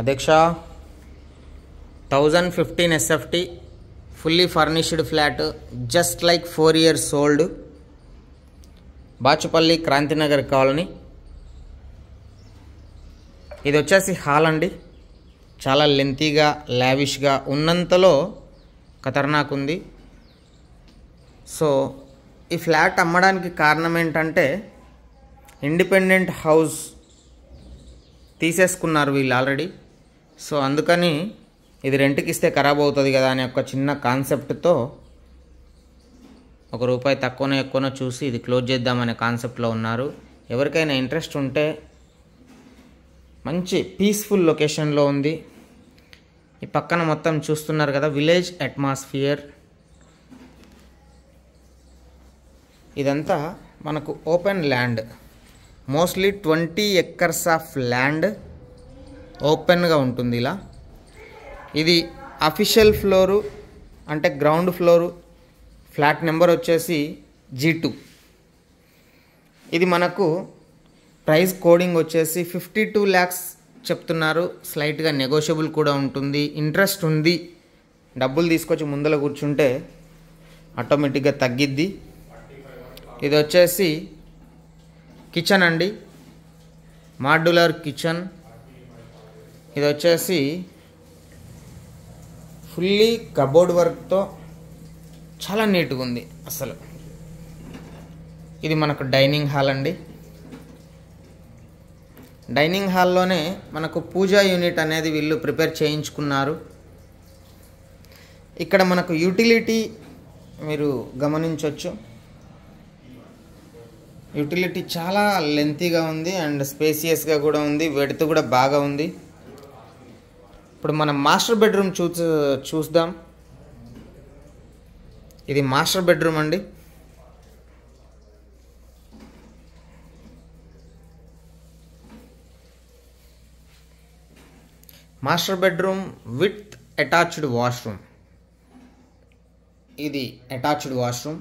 అధ్యక్ష 1015 SFT fully furnished flat just like 4 years old, Bachupally Kranthinagar colony. ఇది వచ్చేసి హాల్ అండి. చాలా లెంతీగా లావిష్గా ఉన్నంతలో ఖతర్నాక్ ఉంది. సో ఈ ఫ్లాట్ అమ్మడానికి కారణం ఏంటంటే ఇండిపెండెంట్ హౌస్ తీసేసుకున్నారు వీళ్ళు ఆల్రెడీ. సో అందుకని ఇది రెంట్కి ఇస్తే ఖరాబ్ అవుతుంది కదా అనే ఒక చిన్న కాన్సెప్ట్తో ₹1 తక్కువనో ఎక్కువనో చూసి ఇది క్లోజ్ చేద్దామనే కాన్సెప్ట్లో ఉన్నారు. ఎవరికైనా ఇంట్రెస్ట్ ఉంటే మంచి పీస్ఫుల్ లొకేషన్లో ఉంది. ఈ పక్కన మొత్తం చూస్తున్నారు కదా, విలేజ్ అట్మాస్ఫియర్. ఇదంతా మనకు open land, mostly 20 acres of land ఓపెన్గా ఉంటుంది. ఇలా ఇది అఫీషియల్ ఫ్లోరు, అంటే గ్రౌండ్ ఫ్లోరు. ఫ్లాట్ నెంబర్ వచ్చేసి G2. ఇది మనకు ప్రైస్ కోడింగ్ వచ్చేసి 52 lakhs చెప్తున్నారు. స్లైట్గా నెగోషియబుల్ కూడా ఉంటుంది. ఇంట్రెస్ట్ ఉంది, డబ్బులు తీసుకొచ్చి ముందర కూర్చుంటే ఆటోమేటిక్గా తగ్గిద్ది. ఇది వచ్చేసి కిచెన్ అండి, మాడ్యులర్ కిచెన్. ఇది వచ్చేసి ఫుల్లీ కబోర్డ్ వర్క్తో చాలా నీట్గా ఉంది అసలు. ఇది మనకు డైనింగ్ హాల్ అండి. డైనింగ్ హాల్లోనే మనకు పూజా యూనిట్ అనేది వీళ్ళు ప్రిపేర్ చేయించుకున్నారు. ఇక్కడ మనకు యూటిలిటీ మీరు గమనించవచ్చు. యూటిలిటీ చాలా లెంతీగా ఉంది అండ్ స్పేసియస్గా కూడా ఉంది. వెడత్ కూడా బాగా ఉంది. ఇప్పుడు మనం మాస్టర్ బెడ్రూమ్ చూద్దాం. ఇది మాస్టర్ బెడ్రూమ్ అండి. Master bedroom with attached washroom. ఇది అటాచ్డ్ వాష్రూమ్.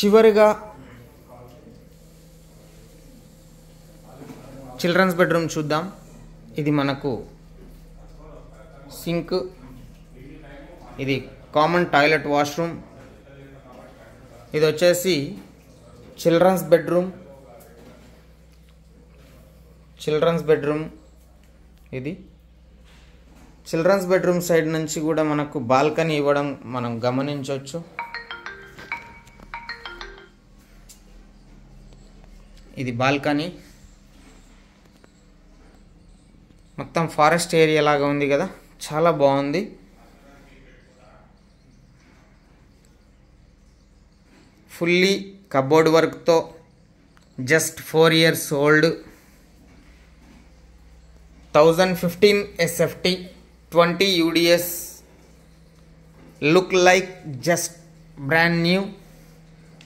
చివరిగా చిల్డ్రన్స్ బెడ్రూమ్ చూద్దాం. ఇది మనకు సింక్, ఇది కామన్ టాయిలెట్ వాష్రూమ్. ఇది వచ్చేసి చిల్డ్రన్స్ బెడ్రూమ్. ఇది చిల్డ్రన్స్ బెడ్రూమ్ సైడ్ నుంచి కూడా మనకు బాల్కనీ ఇవ్వడం మనం గమనించవచ్చు. ఇది బాల్కనీ. మొత్తం ఫారెస్ట్ ఏరియా లాగా ఉంది కదా, చాలా బాగుంది. ఫుల్లీ కబోర్డ్ వర్క్తో, just 4 years old, 1015 SFT, 20 UDS, look like just brand new.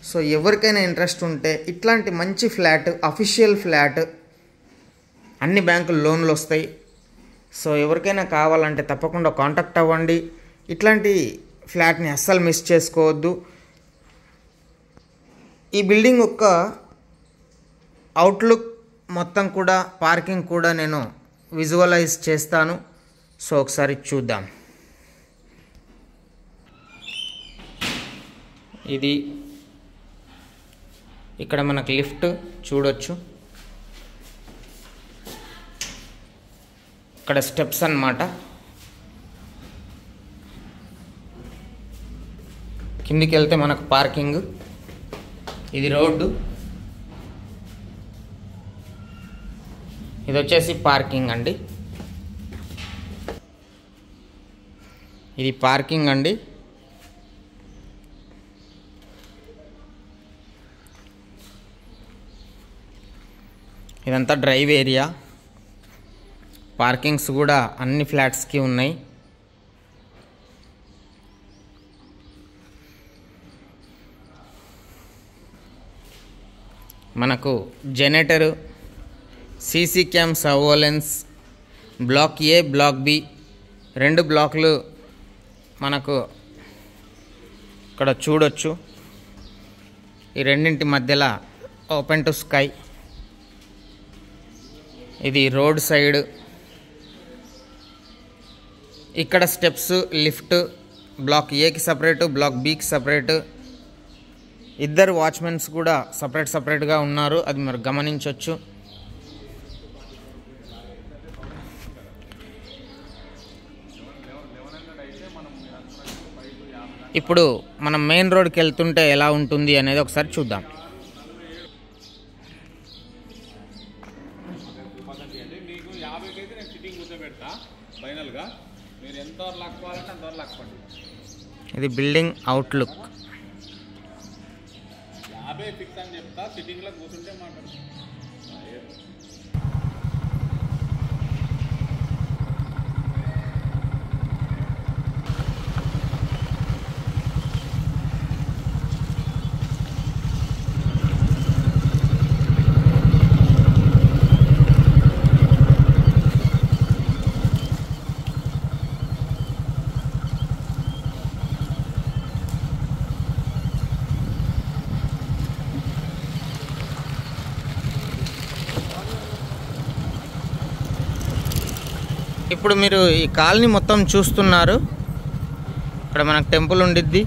So ఎవరికైనా ఇంట్రెస్ట్ ఉంటే ఇట్లాంటి మంచి ఫ్లాట్, అఫీషియల్ ఫ్లాట్, అన్ని బ్యాంకులు లోన్లు వస్తాయి. సో ఎవరికైనా కావాలంటే తప్పకుండా కాంటాక్ట్ అవ్వండి. ఇట్లాంటి ఫ్లాట్ని అస్సలు మిస్ చేసుకోవద్దు. ఈ బిల్డింగ్ యొక్క అవుట్లుక్ మొత్తం కూడా, పార్కింగ్ కూడా నేను విజువలైజ్ చేస్తాను. సో ఒకసారి చూద్దాం. ఇది ఇక్కడ మనకు లిఫ్ట్ చూడొచ్చు. ఇక్కడ స్టెప్స్ అన్నమాట. కిందికి వెళ్తే మనకు పార్కింగ్. ఇది రోడ్డు. ఇది వచ్చేసి పార్కింగ్ అండి. ఇది పార్కింగ్ అండి. ఇదంతా డ్రైవ్ ఏరియా. పార్కింగ్స్ కూడా అన్ని ఫ్లాట్స్కి ఉన్నాయి. మనకు generator, CC cam surveillance, block A, block B 2 బ్లాక్లు మనకు ఇక్కడ చూడొచ్చు. ఈ రెండింటి మధ్యలో ఓపెన్ టు స్కై. ఇది రోడ్ సైడ్. ఇక్కడ స్టెప్స్, లిఫ్ట్, బ్లాక్ ఏకి సపరేటు, బ్లాక్ బికి సపరేటు. ఇద్దరు వాచ్మెన్స్ కూడా సపరేట్గా ఉన్నారు, అది మీరు గమనించవచ్చు. ఇప్పుడు మనం మెయిన్ రోడ్కి వెళ్తుంటే ఎలా ఉంటుంది అనేది ఒకసారి చూద్దాం. ఇది బిల్డింగ్ అవుట్లుక్. ఇప్పుడు మీరు ఈ కాలనీ మొత్తం చూస్తున్నారు. ఇక్కడ మనకు టెంపుల్ ఉండిద్ది.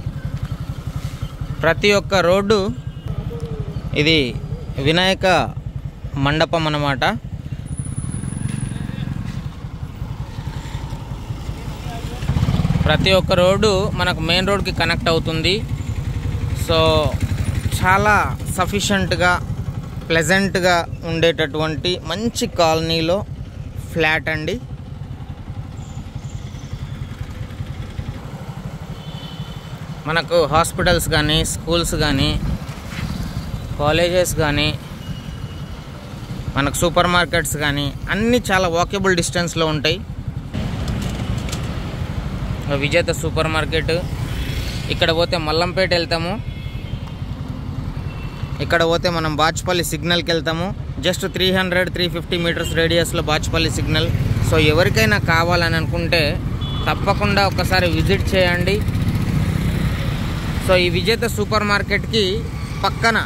ప్రతి ఒక్క రోడ్డు ఇది వినాయక మండపం అన్నమాట. ప్రతి ఒక్క రోడ్డు మనకు మెయిన్ రోడ్కి కనెక్ట్ అవుతుంది. సో చాలా సఫిషియెంట్గా, ప్లెజెంట్గా ఉండేటటువంటి మంచి కాలనీలో ఫ్లాట్ అండి. మనకు హాస్పిటల్స్ కానీ, స్కూల్స్ కానీ, కాలేజెస్ కానీ, మనకు సూపర్ మార్కెట్స్ కానీ అన్నీ చాలా వాకబుల్ డిస్టెన్స్లో ఉంటాయి. విజేత సూపర్ మార్కెట్. ఇక్కడ పోతే మల్లంపేట వెళ్తాము. ఇక్కడ పోతే మనం బాచ్పల్లి సిగ్నల్కి వెళ్తాము. జస్ట్ 300-350 మీటర్స్ రేడియస్లో బాచ్పల్లి సిగ్నల్. సో ఎవరికైనా కావాలని అనుకుంటే తప్పకుండా ఒకసారి విజిట్ చేయండి. సో ఈ విజేత సూపర్ మార్కెట్కి పక్కన,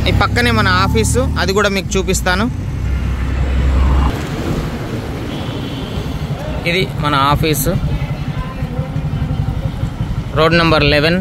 ఈ పక్కనే మన ఆఫీసు, అది కూడా మీకు చూపిస్తాను. ఇది మన ఆఫీసు, రోడ్ నెంబర్ 11.